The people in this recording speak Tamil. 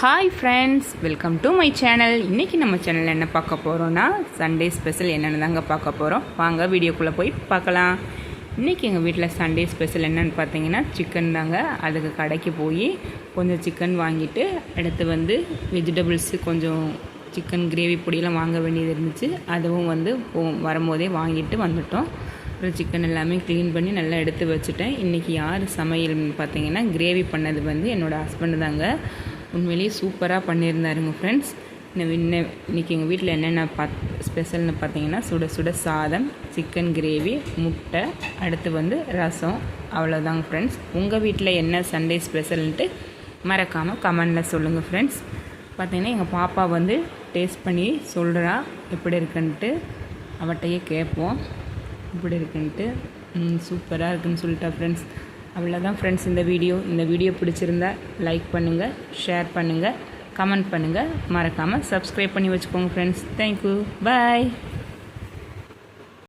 Hi friends, welcome to my channel. இன்றைக்கி நம்ம சேனலில் என்ன பார்க்க போகிறோன்னா சண்டே ஸ்பெஷல் என்னென்னு தாங்க பார்க்க போகிறோம். வாங்க வீடியோக்குள்ளே போய் பார்க்கலாம். இன்றைக்கி எங்கள் வீட்டில் சண்டே ஸ்பெஷல் என்னென்னு பார்த்தீங்கன்னா சிக்கன் தாங்க. அதுக்கு கடைக்கு போய் கொஞ்சம் சிக்கன் வாங்கிட்டு அடுத்து வெஜிடபிள்ஸு கொஞ்சம் சிக்கன் கிரேவி பொடியெல்லாம் வாங்க வேண்டியது இருந்துச்சு. அதுவும் வரும்போதே வாங்கிட்டு வந்துட்டோம். அப்புறம் சிக்கன் எல்லாமே க்ளீன் பண்ணி நல்லா எடுத்து வச்சுட்டேன். இன்றைக்கி யார் சமையல்னு பார்த்தீங்கன்னா கிரேவி பண்ணது என்னோடய ஹஸ்பண்டு தாங்க. உண்மையிலேயே சூப்பராக பண்ணியிருந்தாருங்க ஃப்ரெண்ட்ஸ். இன்றைக்கி எங்கள் வீட்டில் என்னென்ன ஸ்பெஷல்னு பார்த்தீங்கன்னா சுட சுட சாதம், சிக்கன் கிரேவி, முட்டை, அடுத்து ரசம். அவ்வளோதாங்க ஃப்ரெண்ட்ஸ். உங்கள் வீட்டில் என்ன சண்டே ஸ்பெஷல்ன்ட்டு மறக்காமல் கமெண்டில் சொல்லுங்கள் ஃப்ரெண்ட்ஸ். பார்த்தீங்கன்னா எங்கள் பாப்பா டேஸ்ட் பண்ணி சொல்கிறா எப்படி இருக்குன்ட்டு. அவட்டையே கேட்போம் எப்படி இருக்குன்ட்டு. சூப்பராக இருக்குன்னு சொல்லிட்டா ஃப்ரெண்ட்ஸ். அவ்வளோதான் ஃப்ரெண்ட்ஸ். இந்த வீடியோ பிடிச்சிருந்தா லைக் பண்ணுங்கள், ஷேர் பண்ணுங்கள், கமெண்ட் பண்ணுங்கள். மறக்காமல் சப்ஸ்கிரைப் பண்ணி வச்சுக்கோங்க ஃப்ரெண்ட்ஸ். தேங்க்யூ, பாய்.